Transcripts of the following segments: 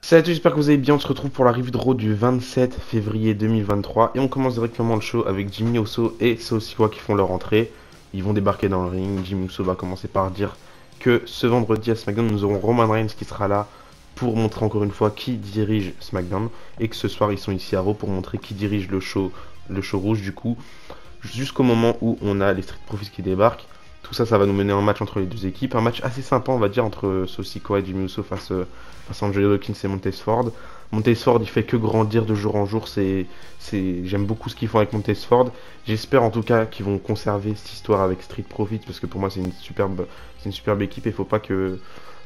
Salut à tous, j'espère que vous allez bien. On se retrouve pour la review de Raw du 27 février 2023 et on commence directement le show avec Jimmy Uso et Sikoa qui font leur entrée. Ils vont débarquer dans le ring. Jimmy Uso va commencer par dire que ce vendredi à SmackDown, nous aurons Roman Reigns qui sera là pour montrer encore une fois qui dirige SmackDown et que ce soir ils sont ici à Raw pour montrer qui dirige le show rouge du coup, jusqu'au moment où on a les Street Profits qui débarquent. Tout ça, ça va nous mener à un match entre les deux équipes. Un match assez sympa, on va dire, entre Sikoa et Jimmy Uso face à Angelo Dawkins et Montez Ford. Montez Ford, il fait que grandir de jour en jour. J'aime beaucoup ce qu'ils font avec Montez Ford. J'espère en tout cas qu'ils vont conserver cette histoire avec Street Profits parce que pour moi, c'est une superbe équipe et faut pas qu'ils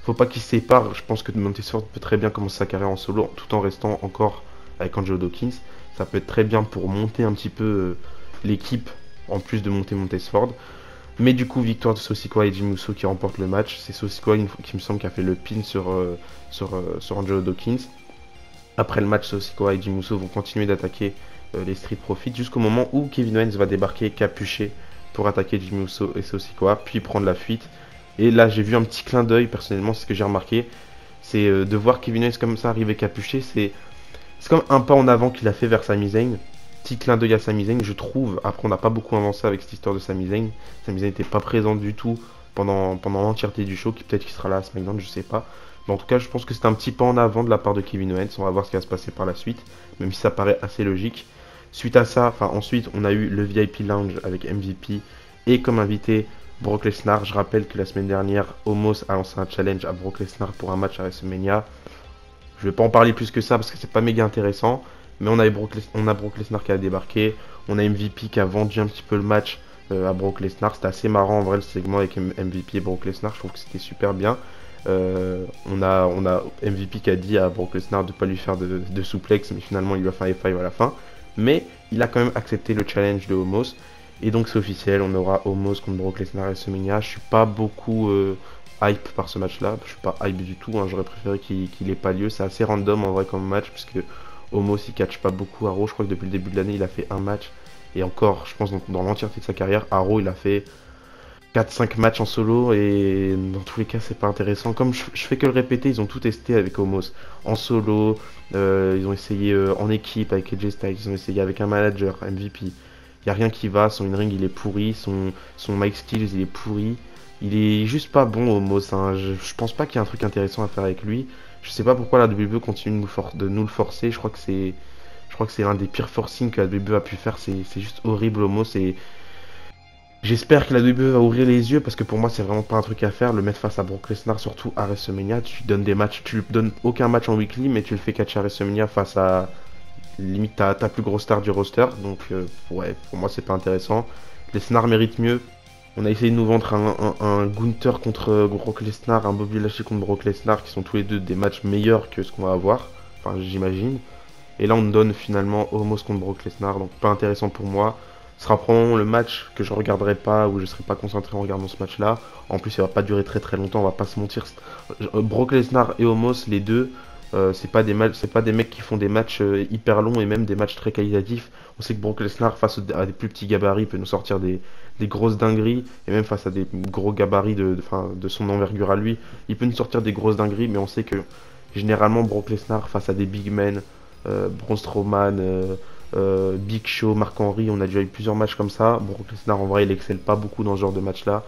se séparent. Je pense que Montez Ford peut très bien commencer sa carrière en solo tout en restant encore avec Angelo Dawkins. Ça peut être très bien pour monter un petit peu l'équipe en plus de monter Montez Ford. Mais du coup, victoire de Sikoa et Jimmy Uso qui remportent le match. C'est Sikoa qui me semble qui a fait le pin sur Angelo Dawkins. Après le match, Sikoa et Jimmy Uso vont continuer d'attaquer les Street Profits jusqu'au moment où Kevin Owens va débarquer capuché pour attaquer Jimmy Uso et Sikoa, puis prendre la fuite. Et là, j'ai vu un petit clin d'œil, personnellement, c'est ce que j'ai remarqué. C'est de voir Kevin Owens comme ça arriver capuché. C'est comme un pas en avant qu'il a fait vers Sami Zayn. Petit clin d'œil à Sami Zayn, je trouve. Après, on n'a pas beaucoup avancé avec cette histoire de Sami Zayn. Sami Zayn n'était pas présent du tout pendant l'entièreté du show. Peut-être qu'il sera là à SmackDown, je sais pas. Mais en tout cas, je pense que c'est un petit pas en avant de la part de Kevin Owens. On va voir ce qui va se passer par la suite, même si ça paraît assez logique. Suite à ça, ensuite, on a eu le VIP Lounge avec MVP et comme invité Brock Lesnar. Je rappelle que la semaine dernière, Omos a lancé un challenge à Brock Lesnar pour un match à WrestleMania. Je vais pas en parler plus que ça parce que c'est pas méga intéressant. Mais on a Brock Lesnar qui a débarqué. On a MVP qui a vendu un petit peu le match à Brock Lesnar. C'était assez marrant en vrai le segment avec MVP et Brock Lesnar. Je trouve que c'était super bien. On a MVP qui a dit à Brock Lesnar de ne pas lui faire de souplex. Mais finalement il lui a fait un F5 à la fin. Mais il a quand même accepté le challenge de Omos. Et donc c'est officiel. On aura Omos contre Brock Lesnar et WrestleMania. Je suis pas beaucoup hype par ce match-là. Je suis pas hype du tout. Hein. J'aurais préféré qu'il ait pas lieu. C'est assez random en vrai comme match. Puisque Omos il catch pas beaucoup à Raw. Je crois que depuis le début de l'année il a fait un match. Et encore, je pense dans l'entièreté de sa carrière, à Raw il a fait 4-5 matchs en solo. Et dans tous les cas c'est pas intéressant. Comme je fais que le répéter, ils ont tout testé avec Omos. En solo, ils ont essayé en équipe avec AJ Styles. Ils ont essayé avec un manager, MVP. Il n'y a rien qui va, son in-ring il est pourri, son mic skills il est pourri. Il est juste pas bon Omos. Hein. Je pense pas qu'il y ait un truc intéressant à faire avec lui. Je sais pas pourquoi la WWE continue de nous le forcer. Je crois que c'est l'un des pires forcings que la WWE a pu faire. C'est juste horrible Omos. Et j'espère que la WWE va ouvrir les yeux parce que pour moi c'est vraiment pas un truc à faire. Le mettre face à Brock Lesnar, surtout à WrestleMania. Tu lui donnes des matchs, tu lui donnes aucun match en weekly, mais tu le fais catcher à WrestleMania face à limite ta plus grosse star du roster. Donc ouais, pour moi c'est pas intéressant. Lesnar mérite mieux. On a essayé de nous vendre un Gunther contre Brock Lesnar, un Bobby Lashley contre Brock Lesnar, qui sont tous les deux des matchs meilleurs que ce qu'on va avoir. Enfin, j'imagine. Et là, on nous donne finalement Omos contre Brock Lesnar, donc pas intéressant pour moi. Ce sera probablement le match que je regarderai pas, ou je serai pas concentré en regardant ce match-là. En plus, il va pas durer très très longtemps, on va pas se mentir. Brock Lesnar et Omos, les deux, c'est pas des mecs qui font des matchs hyper longs et même des matchs très qualitatifs. On sait que Brock Lesnar, face à des plus petits gabarits, peut nous sortir des grosses dingueries, et même face à des gros gabarits de son envergure à lui, il peut nous sortir des grosses dingueries, mais on sait que généralement Brock Lesnar, face à des big men, Braun Strowman, Big Show, Mark Henry, on a déjà eu plusieurs matchs comme ça. Brock Lesnar, en vrai, il excelle pas beaucoup dans ce genre de match-là.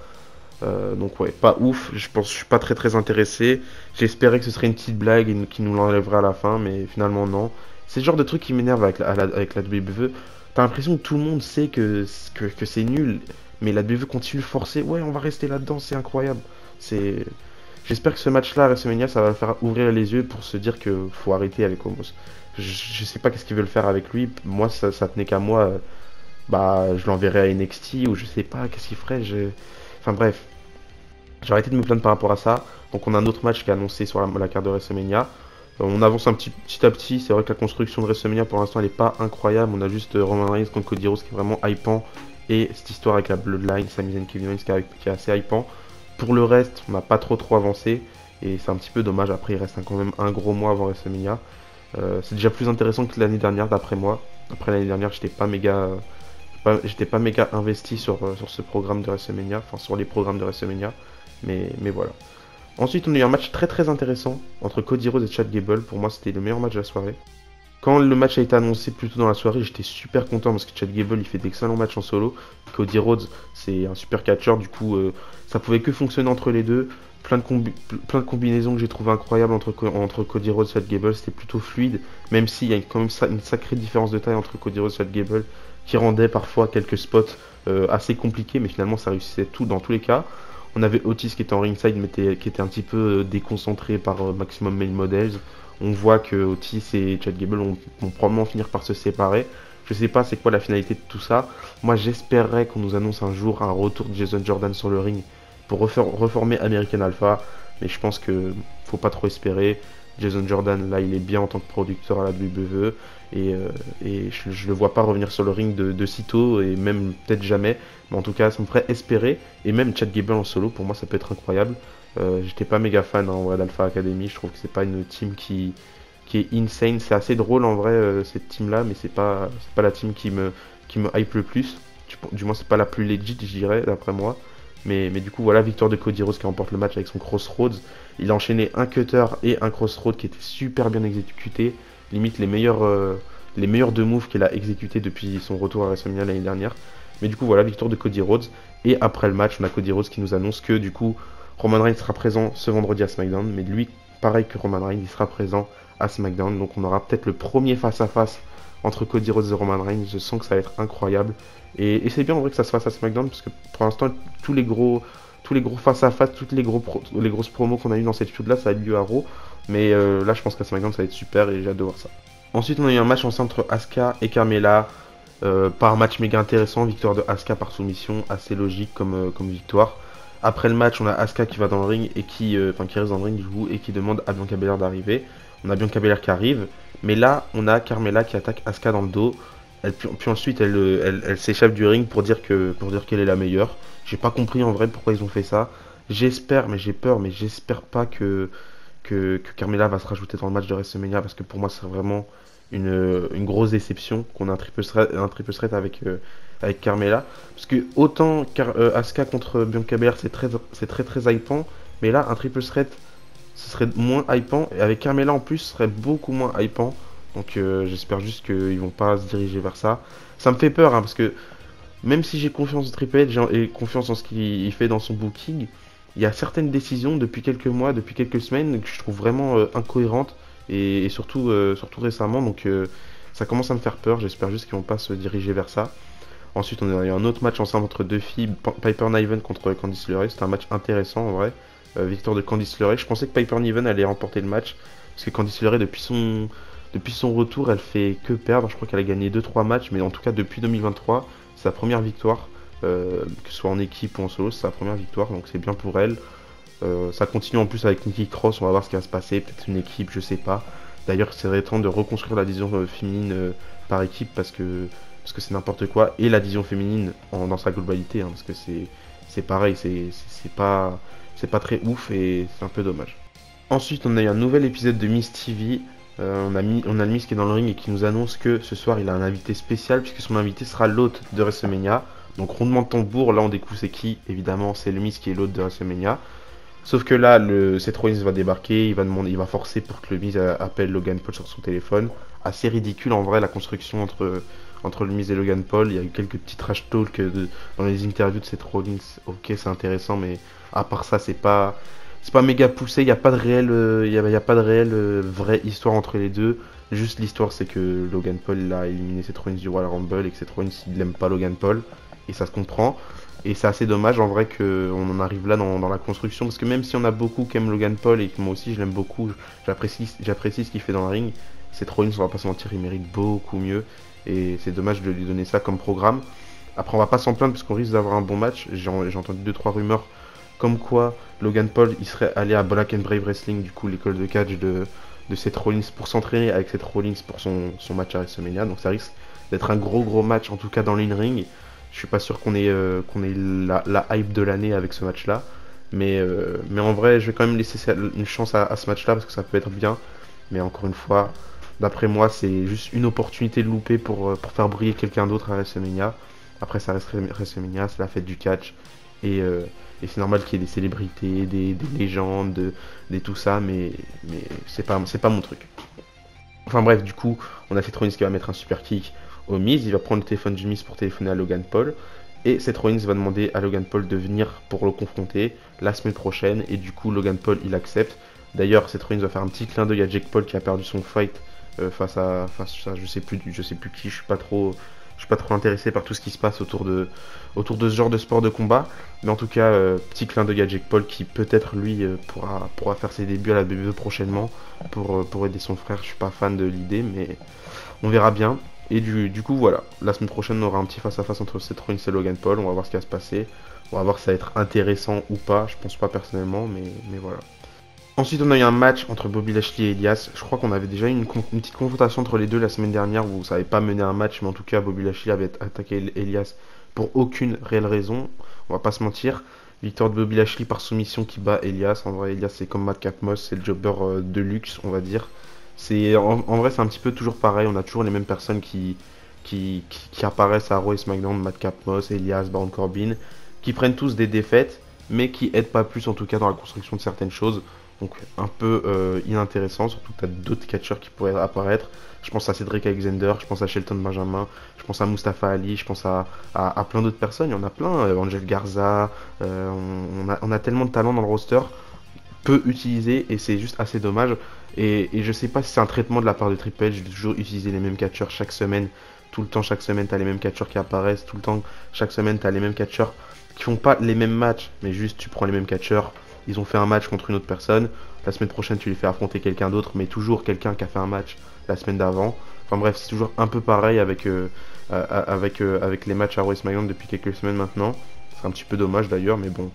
Donc ouais, pas ouf, je suis pas très très intéressé. J'espérais que ce serait une petite blague et qui nous l'enlèverait à la fin, mais finalement non. C'est le genre de truc qui m'énerve avec la WWE. T'as l'impression que tout le monde sait que c'est nul, mais la WWE continue de forcer. Ouais, on va rester là-dedans, c'est incroyable. C'est... J'espère que ce match-là à WrestleMania, ça va faire ouvrir les yeux pour se dire que faut arrêter avec Omos. Je sais pas qu'est-ce qu'ils veulent faire avec lui. Moi, ça tenait qu'à moi. Bah, je l'enverrais à NXT ou je sais pas qu'est-ce qu'il ferait. Enfin bref, j'ai arrêté de me plaindre par rapport à ça. Donc on a un autre match qui est annoncé sur la carte de WrestleMania. On avance petit à petit. C'est vrai que la construction de WrestleMania pour l'instant elle est pas incroyable. On a juste Roman Reigns contre Cody Rhodes qui est vraiment hypant. Et cette histoire avec la Bloodline, Sami Zayn, Kevin Owens qui est assez hypant. Pour le reste, on n'a pas trop avancé. Et c'est un petit peu dommage. Après, il reste quand même un gros mois avant WrestleMania. C'est déjà plus intéressant que l'année dernière d'après moi. Après l'année dernière, j'étais pas méga investi sur ce programme de WrestleMania, enfin sur les programmes de WrestleMania. Mais voilà. Ensuite, on a eu un match très très intéressant entre Cody Rhodes et Chad Gable. Pour moi, c'était le meilleur match de la soirée. Quand le match a été annoncé plus tôt dans la soirée, j'étais super content parce que Chad Gable il fait d'excellents matchs en solo. Cody Rhodes c'est un super catcheur, du coup ça pouvait que fonctionner entre les deux. Plein de combinaisons que j'ai trouvé incroyables entre Cody Rhodes et Chad Gable, c'était plutôt fluide, même s'il y a quand même une sacrée différence de taille entre Cody Rhodes et Chad Gable qui rendait parfois quelques spots assez compliqués, mais finalement ça réussissait tout dans tous les cas. On avait Otis qui était en ringside mais qui était un petit peu déconcentré par Maximum Male Models. On voit que Otis et Chad Gable vont probablement finir par se séparer. Je sais pas c'est quoi la finalité de tout ça. Moi j'espérerais qu'on nous annonce un jour un retour de Jason Jordan sur le ring pour reformer American Alpha. Mais je pense que faut pas trop espérer. Jason Jordan là il est bien en tant que producteur à la WWE. Et je le vois pas revenir sur le ring de sitôt et même peut-être jamais. Mais en tout cas ça me ferait espérer. Et même Chad Gable en solo pour moi ça peut être incroyable. J'étais pas méga fan en vrai d'Alpha Academy, je trouve que c'est pas une team qui est insane. C'est assez drôle en vrai cette team là, mais c'est pas la team qui me hype le plus. Du moins c'est pas la plus legit je dirais d'après moi. Mais du coup voilà, victoire de Cody Rhodes qui remporte le match avec son Crossroads. Il a enchaîné un cutter et un Crossroads qui étaient super bien exécutés. Limite les meilleurs deux moves qu'il a exécutés depuis son retour à WrestleMania l'année dernière. Mais du coup voilà, victoire de Cody Rhodes. Et après le match, on a Cody Rhodes qui nous annonce que du coup Roman Reigns sera présent ce vendredi à SmackDown, mais lui, pareil que Roman Reigns, il sera présent à SmackDown. Donc on aura peut-être le premier face-à-face entre Cody Rhodes et Roman Reigns. Je sens que ça va être incroyable. Et c'est bien en vrai que ça se fasse à SmackDown, parce que pour l'instant, tous les gros face-à-face, les grosses promos qu'on a eu dans cette feud là, ça a eu lieu à Raw. Mais là, je pense qu'à SmackDown, ça va être super et j'ai hâte de voir ça. Ensuite, on a eu un match entre Asuka et Carmella. Par match méga intéressant, victoire de Asuka par soumission, assez logique comme victoire. Après le match, on a Asuka qui va dans le ring et qui reste dans le ring du coup et qui demande à Bianca Belair d'arriver. On a Bianca Belair qui arrive, mais là on a Carmella qui attaque Asuka dans le dos. Puis ensuite elle s'échappe du ring pour dire qu'elle est la meilleure. J'ai pas compris en vrai pourquoi ils ont fait ça. J'espère, mais j'ai peur, mais j'espère pas que Carmella va se rajouter dans le match de WrestleMania parce que pour moi c'est vraiment une grosse déception qu'on a un triple threat avec Carmella. Parce que autant Asuka contre Bianca Belair c'est très hypant, mais là un triple threat ce serait moins hypant, et avec Carmella en plus ce serait beaucoup moins hypant. Donc j'espère juste qu'ils vont pas se diriger vers ça. Ça me fait peur hein, parce que même si j'ai confiance en Triple H et confiance en ce qu'il fait dans son booking, il y a certaines décisions depuis quelques mois, depuis quelques semaines que je trouve vraiment incohérentes et surtout récemment. Donc ça commence à me faire peur. J'espère juste qu'ils vont pas se diriger vers ça. Ensuite, on a eu un autre match ensemble entre deux filles, Piper Niven contre Candice LeRae. C'était un match intéressant en vrai. Victoire de Candice LeRae. Je pensais que Piper Niven allait remporter le match parce que Candice LeRae depuis son retour, elle fait que perdre. Je crois qu'elle a gagné 2-3 matchs, mais en tout cas depuis 2023, c'est sa première victoire, que ce soit en équipe ou en solo, c'est sa première victoire, donc c'est bien pour elle. Ça continue en plus avec Nikki Cross, on va voir ce qui va se passer, peut-être une équipe, je sais pas. D'ailleurs, c'est serait temps de reconstruire la division féminine par équipe parce que c'est n'importe quoi, et la division féminine dans sa globalité, hein, parce que c'est pareil, c'est pas très ouf et c'est un peu dommage. Ensuite, on a eu un nouvel épisode de Miss TV. On a le Miss qui est dans le ring et qui nous annonce que ce soir il a un invité spécial puisque son invité sera l'hôte de WrestleMania. Donc rondement de tambour, là on découvre c'est qui. Évidemment c'est le Miss qui est l'hôte de WrestleMania. Sauf que là Seth Rollins va débarquer, il va forcer pour que le Miz appelle Logan Paul sur son téléphone. Assez ridicule en vrai la construction entre le Miz et Logan Paul. Il y a eu quelques petits trash talk dans les interviews de Seth Rollins. Ok c'est intéressant mais à part ça c'est pas méga poussé, il n'y a pas de réelle vraie histoire entre les deux. Juste l'histoire c'est que Logan Paul a éliminé Seth Rollins du Royal Rumble et que Seth Rollins il aime pas Logan Paul. Et ça se comprend. Et c'est assez dommage en vrai qu'on en arrive là dans la construction. Parce que même si on a beaucoup qui aiment Logan Paul et que moi aussi je l'aime beaucoup, j'apprécie ce qu'il fait dans le ring, Seth Rollins on va pas se mentir, il mérite beaucoup mieux. Et c'est dommage de lui donner ça comme programme. Après on va pas s'en plaindre parce qu'on risque d'avoir un bon match. J'ai entendu 2-3 rumeurs comme quoi Logan Paul il serait allé à Black and Brave Wrestling, du coup l'école de catch de Seth Rollins pour s'entraîner avec Seth Rollins pour son match à WrestleMania. Donc ça risque d'être un gros match en tout cas dans l'in-ring. Je suis pas sûr qu'on ait la hype de l'année avec ce match là. Mais en vrai je vais quand même laisser une chance à ce match là parce que ça peut être bien. Mais encore une fois, d'après moi c'est juste une opportunité de louper pour faire briller quelqu'un d'autre à WrestleMania. Après ça reste WrestleMania, c'est la fête du catch. et c'est normal qu'il y ait des célébrités, des légendes, des tout ça, mais c'est pas mon truc. Enfin bref, du coup, on a Seth Rollins qui va mettre un super kick au Miz, il va prendre le téléphone du Miz pour téléphoner à Logan Paul, et Seth Rollins va demander à Logan Paul de venir pour le confronter la semaine prochaine, et du coup Logan Paul il accepte. D'ailleurs, Seth Rollins va faire un petit clin d'œil à Jake Paul qui a perdu son fight face à je sais plus qui, je suis pas trop intéressé par tout ce qui se passe autour de ce genre de sport de combat, mais en tout cas petit clin d'œil à Jake Paul qui peut-être lui pourra faire ses débuts à la WWE prochainement pour aider son frère. Je suis pas fan de l'idée, mais on verra bien. Et du coup voilà, la semaine prochaine on aura un petit face à face entre Seth Rollins et Logan Paul, on va voir ce qui va se passer, on va voir si ça va être intéressant ou pas, je pense pas personnellement, mais voilà. Ensuite, on a eu un match entre Bobby Lashley et Elias. Je crois qu'on avait déjà eu une petite confrontation entre les deux la semaine dernière où ça n'avait pas mené à un match, mais en tout cas, Bobby Lashley avait attaqué Elias pour aucune réelle raison. On va pas se mentir. Victoire de Bobby Lashley par soumission qui bat Elias. En vrai, Elias, c'est comme Madcap Moss, c'est le jobber de luxe, on va dire. En vrai, c'est un petit peu toujours pareil. On a toujours les mêmes personnes qui apparaissent à Raw et SmackDown, Madcap Moss, Elias, Baron Corbin, qui prennent tous des défaites, mais qui aident pas plus en tout cas dans la construction de certaines choses. Donc un peu inintéressant, surtout que tu as d'autres catcheurs qui pourraient apparaître. Je pense à Cedric Alexander, je pense à Shelton Benjamin, je pense à Mustafa Ali, je pense à plein d'autres personnes. Il y en a plein, Angel Garza, on a tellement de talent dans le roster, peu utilisé, et c'est juste assez dommage. Et je sais pas si c'est un traitement de la part de Triple H de toujours utiliser les mêmes catcheurs chaque semaine. Tout le temps, chaque semaine, tu as les mêmes catcheurs qui apparaissent. Tout le temps, chaque semaine, tu as les mêmes catcheurs qui font pas les mêmes matchs, mais juste tu prends les mêmes catcheurs. Ils ont fait un match contre une autre personne. La semaine prochaine, tu les fais affronter quelqu'un d'autre, mais toujours quelqu'un qui a fait un match la semaine d'avant. Enfin bref, c'est toujours un peu pareil avec les matchs à Raw et SmackDown depuis quelques semaines maintenant. C'est un petit peu dommage d'ailleurs, mais bon.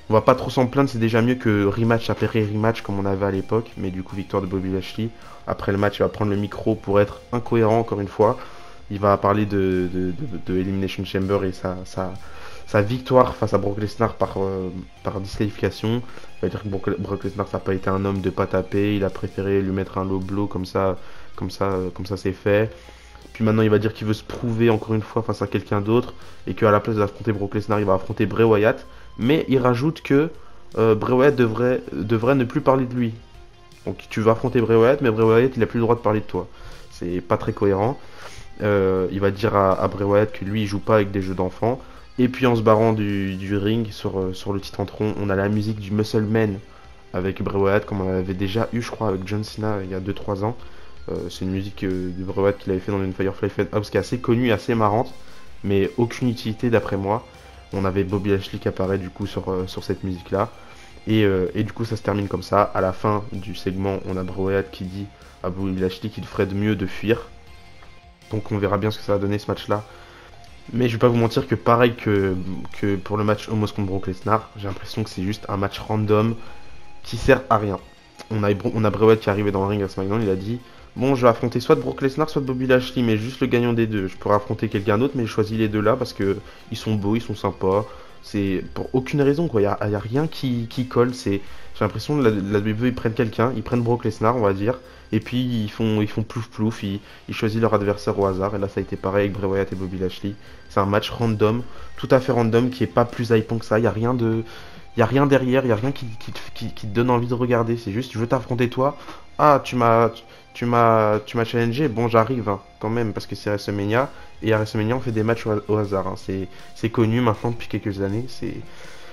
On va pas trop s'en plaindre, c'est déjà mieux que rematch après rematch comme on avait à l'époque. Mais du coup, victoire de Bobby Lashley. Après le match, il va prendre le micro pour être incohérent encore une fois. Il va parler de Elimination Chamber et sa victoire face à Brock Lesnar par disqualification. Il va dire que Brock Lesnar ça n'a pas été un homme de pas taper, il a préféré lui mettre un low blow comme ça c'est fait. Puis maintenant il va dire qu'il veut se prouver encore une fois face à quelqu'un d'autre et qu'à la place d'affronter Brock Lesnar il va affronter Bray Wyatt. Mais il rajoute que Bray Wyatt devrait ne plus parler de lui. Donc tu vas affronter Bray Wyatt, mais Bray Wyatt il a plus le droit de parler de toi. C'est pas très cohérent. Il va dire à Bray Wyatt que lui il joue pas avec des jeux d'enfants. Et puis en se barrant du ring sur le titre en tronc, on a la musique du Muscle Man avec Bray Wyatt comme on avait déjà eu je crois avec John Cena il y a 2-3 ans. C'est une musique de Bray Wyatt qu'il avait fait dans une Firefly Funhouse qui est assez connue et assez marrante, mais aucune utilité d'après moi. On avait Bobby Lashley qui apparaît du coup sur cette musique là. Et du coup ça se termine comme ça. À la fin du segment on a Bray Wyatt qui dit à Bobby Lashley qu'il ferait de mieux de fuir. Donc on verra bien ce que ça va donner ce match là. Mais je vais pas vous mentir que pareil que pour le match Omos contre Brock Lesnar, j'ai l'impression que c'est juste un match random qui sert à rien. On a Bray Wyatt qui est arrivé dans le ring à SmackDown, il a dit bon je vais affronter soit Brock Lesnar soit Bobby Lashley, mais juste le gagnant des deux. Je pourrais affronter quelqu'un d'autre mais je choisis les deux là parce que ils sont beaux, ils sont sympas. C'est pour aucune raison quoi, y a rien qui colle. J'ai l'impression que la WWE ils prennent quelqu'un, ils prennent Brock Lesnar on va dire, et puis ils font plouf plouf, ils choisissent leur adversaire au hasard, et là ça a été pareil avec Bray Wyatt et Bobby Lashley. C'est un match random, tout à fait random, qui est pas plus hypant que ça, y a rien derrière, y a rien qui te donne envie de regarder, c'est juste je veux t'affronter toi, ah tu m'as challengé, bon j'arrive hein, quand même parce que c'est WrestleMania, et à WrestleMania on fait des matchs au hasard, hein. C'est connu maintenant depuis quelques années,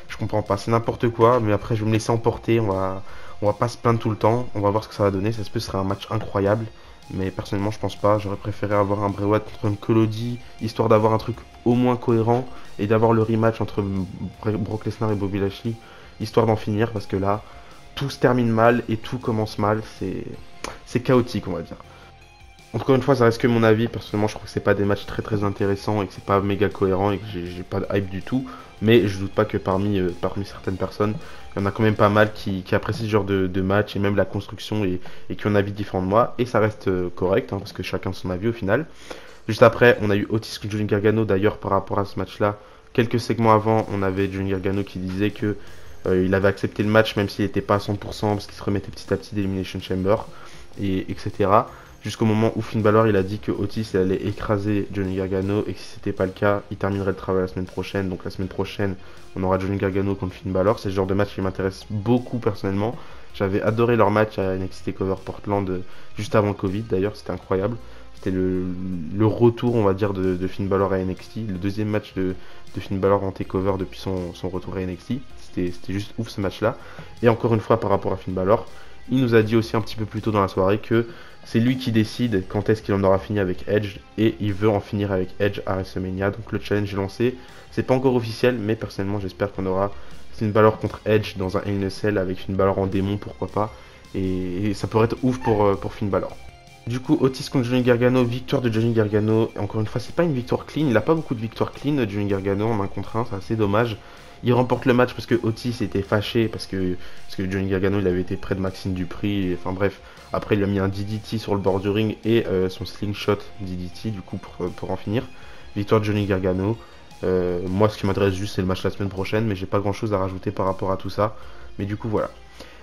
je comprends pas, c'est n'importe quoi, mais après je vais me laisser emporter, on va pas se plaindre tout le temps, on va voir ce que ça va donner, ça se peut ce sera un match incroyable, mais personnellement je pense pas, j'aurais préféré avoir un Bray Wyatt contre un Cody, histoire d'avoir un truc au moins cohérent, et d'avoir le rematch entre Brock Lesnar et Bobby Lashley, histoire d'en finir, parce que là, tout se termine mal et tout commence mal, c'est chaotique on va dire. Encore une fois, ça reste que mon avis. Personnellement, je trouve que c'est pas des matchs très très intéressants et que c'est pas méga cohérent et que j'ai pas de hype du tout. Mais je doute pas que parmi certaines personnes, il y en a quand même pas mal qui apprécient ce genre de match et même la construction et qui ont un avis différent de moi. Et ça reste correct hein, parce que chacun son avis au final. Juste après, on a eu Otis Johnny Gargano d'ailleurs par rapport à ce match-là. Quelques segments avant, on avait Johnny Gargano qui disait que il avait accepté le match même s'il n'était pas à 100% parce qu'il se remettait petit à petit d'Elimination Chamber et etc. jusqu'au moment où Finn Balor il a dit que Otis allait écraser Johnny Gargano et que si c'était pas le cas, il terminerait le travail la semaine prochaine. Donc la semaine prochaine, on aura Johnny Gargano contre Finn Balor. C'est le genre de match qui m'intéresse beaucoup personnellement. J'avais adoré leur match à NXT Cover Portland juste avant le Covid d'ailleurs, c'était incroyable. C'était le retour, on va dire, de Finn Balor à NXT. Le deuxième match de Finn Balor en takeover depuis son retour à NXT. C'était juste ouf ce match-là. Et encore une fois, par rapport à Finn Balor, il nous a dit aussi un petit peu plus tôt dans la soirée que c'est lui qui décide quand est-ce qu'il en aura fini avec Edge. Et il veut en finir avec Edge à WrestleMania. Donc le challenge est lancé. C'est pas encore officiel, mais personnellement, j'espère qu'on aura Finn Balor contre Edge dans un Hell in a Cell avec Finn Balor en démon, pourquoi pas. Et ça pourrait être ouf pour Finn Balor. Du coup, Otis contre Johnny Gargano, victoire de Johnny Gargano. Encore une fois, c'est pas une victoire clean. Il a pas beaucoup de victoires clean, Johnny Gargano, en 1 contre 1, c'est assez dommage. Il remporte le match parce que Otis était fâché, parce que Johnny Gargano il avait été près de Maxime Dupri. Enfin bref, après il a mis un DDT sur le bord du ring et son slingshot DDT, du coup, pour en finir. Victoire de Johnny Gargano. Moi, ce qui m'intéresse juste, c'est le match la semaine prochaine, mais j'ai pas grand chose à rajouter par rapport à tout ça. Mais du coup, voilà.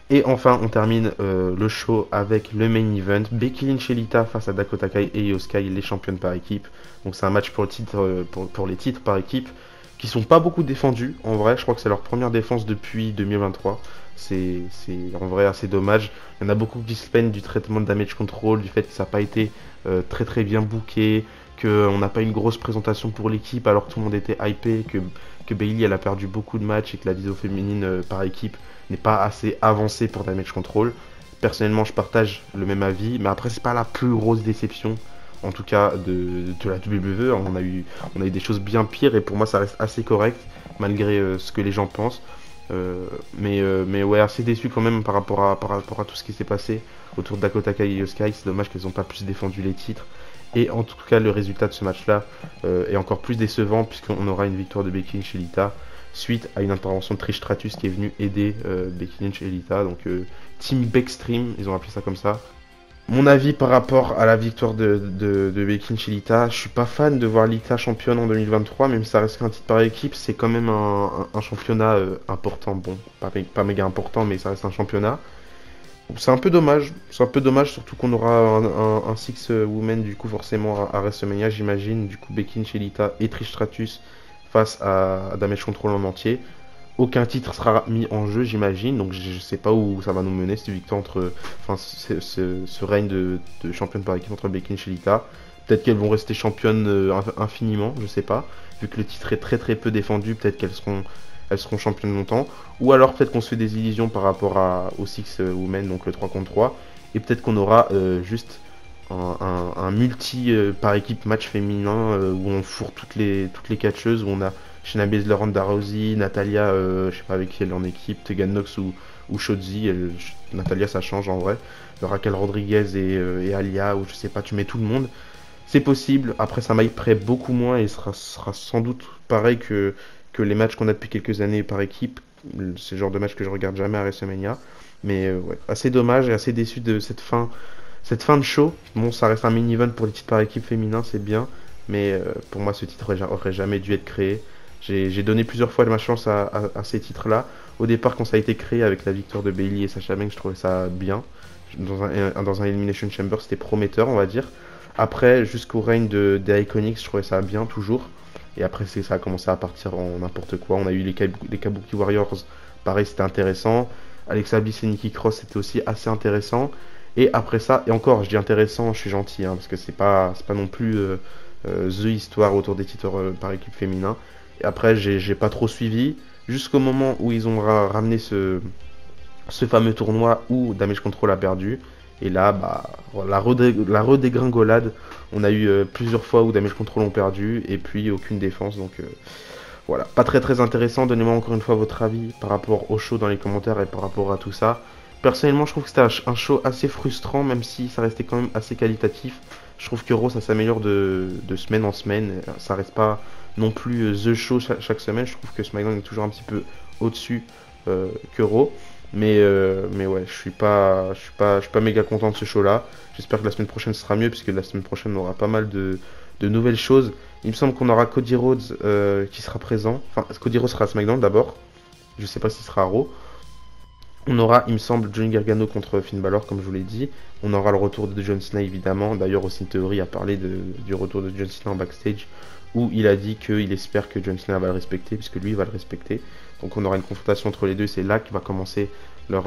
Et enfin, on termine le show avec le main event. Becky Lynch et Lita face à Dakota Kai et Io Sky, les championnes par équipe. Donc c'est un match pour, le titre, pour les titres par équipe qui sont pas beaucoup défendus. En vrai, je crois que c'est leur première défense depuis 2023. C'est en vrai assez dommage. Il y en a beaucoup qui se plaignent du traitement de damage control, du fait que ça n'a pas été très bien booké, qu'on n'a pas une grosse présentation pour l'équipe alors que tout le monde était hypé, que Bayley elle a perdu beaucoup de matchs et que la division féminine par équipe n'est pas assez avancée pour damage control. Personnellement, je partage le même avis, mais après, c'est pas la plus grosse déception, en tout cas de la WWE. On a eu des choses bien pires et pour moi, ça reste assez correct malgré ce que les gens pensent. Mais ouais, assez déçu quand même par rapport à tout ce qui s'est passé autour de Dakota Kai et Io Sky. C'est dommage qu'elles n'ont pas plus défendu les titres. Et en tout cas, le résultat de ce match-là est encore plus décevant puisqu'on aura une victoire de Becky Lynch et Lita suite à une intervention de Trish Stratus qui est venue aider Becky Lynch et Lita. Donc Team Backstream, ils ont appelé ça comme ça. Mon avis par rapport à la victoire de Becky Lynch et Lita, je suis pas fan de voir Lita championne en 2023, même si ça reste qu'un titre par équipe, c'est quand même un championnat important. Bon, pas méga important, mais ça reste un championnat. C'est un peu dommage, surtout qu'on aura un Six Women du coup forcément à WrestleMania, j'imagine, du coup Becky Lynch et Lita et Trish Stratus face à Damage Control en entier. Aucun titre sera mis en jeu, j'imagine, donc je sais pas où ça va nous mener cette victoire ce règne de championne par équipe entre Becky Lynch et Lita. Peut-être qu'elles vont rester championnes infiniment, je sais pas, vu que le titre est très peu défendu, peut-être qu'elles seront championnes longtemps, ou alors peut-être qu'on se fait des illusions par rapport au Six Women, donc le 3 contre 3, et peut-être qu'on aura juste un multi par équipe match féminin où on fourre toutes les catcheuses, où on a Shayna Baszler, Ronda Rousey, Natalia, je sais pas avec qui elle est en équipe, Tegan Nox ou Shotzi, Natalia ça change en vrai, Raquel Rodriguez et Alia, ou je sais pas, tu mets tout le monde, c'est possible, après ça m'hyperait beaucoup moins et sera sans doute pareil que les matchs qu'on a depuis quelques années par équipe, c'est le genre de match que je regarde jamais à WrestleMania, mais ouais, assez dommage et assez déçu de cette fin de show. Bon, ça reste un mini-event pour les titres par équipe féminin, c'est bien, mais pour moi ce titre aurait jamais dû être créé. J'ai donné plusieurs fois de ma chance à ces titres-là. Au départ, quand ça a été créé avec la victoire de Bayley et Sasha Banks, je trouvais ça bien. Dans un Elimination Chamber, c'était prometteur, on va dire. Après, jusqu'au règne des Iconics, je trouvais ça bien, toujours. Et après, ça a commencé à partir en n'importe quoi. On a eu les Kabuki Warriors, pareil, c'était intéressant. Alexa Bliss et Nikki Cross, c'était aussi assez intéressant. Et après ça, et encore, je dis intéressant, je suis gentil, hein, parce que c'est pas non plus the histoire autour des titres par équipe féminin. Et après, j'ai pas trop suivi, jusqu'au moment où ils ont ramené ce fameux tournoi où Damage Control a perdu. Et là, bah, la redégringolade, on a eu plusieurs fois où Damage Control ont perdu, et puis aucune défense, donc voilà. Pas très intéressant, donnez-moi encore une fois votre avis par rapport au show dans les commentaires et par rapport à tout ça. Personnellement, je trouve que c'était un show assez frustrant, même si ça restait quand même assez qualitatif. Je trouve que Raw, ça s'améliore de semaine en semaine. Ça reste pas non plus the show chaque semaine. Je trouve que SmackDown est toujours un petit peu au-dessus que Raw. Mais ouais, je suis pas méga content de ce show-là. J'espère que la semaine prochaine sera mieux, puisque la semaine prochaine, on aura pas mal de nouvelles choses. Il me semble qu'on aura Cody Rhodes qui sera présent. Enfin, Cody Rhodes sera à SmackDown d'abord. Je sais pas s'il sera à Raw. On aura, il me semble, Johnny Gargano contre Finn Balor, comme je vous l'ai dit. On aura le retour de John Cena, évidemment. D'ailleurs, Austin Theory a parlé du retour de John Cena en backstage, où il a dit qu'il espère que John Cena va le respecter, puisque lui va le respecter. Donc on aura une confrontation entre les deux. C'est là que va commencer leur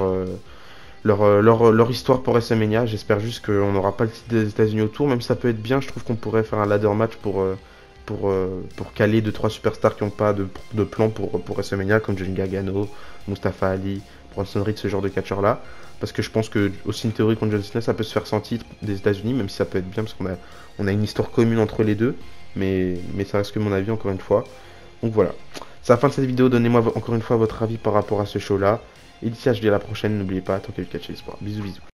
histoire pour WrestleMania. J'espère juste qu'on n'aura pas le titre des États-Unis autour, même si ça peut être bien. Je trouve qu'on pourrait faire un ladder match pour caler 2-3 superstars qui n'ont pas de plan pour WrestleMania, comme Johnny Gargano, Mustafa Ali, Bronson Reed, ce genre de catcheurs-là. Parce que je pense que aussi une théorie contre John Cena, ça peut se faire sans titre des États-Unis, même si ça peut être bien, parce qu'on a une histoire commune entre les deux. Mais ça reste que mon avis, encore une fois. Donc voilà. C'est la fin de cette vidéo. Donnez-moi encore une fois votre avis par rapport à ce show-là. Et d'ici là, je dis à la prochaine. N'oubliez pas, tant qu'il y a le catch et l'espoir. Bisous, bisous.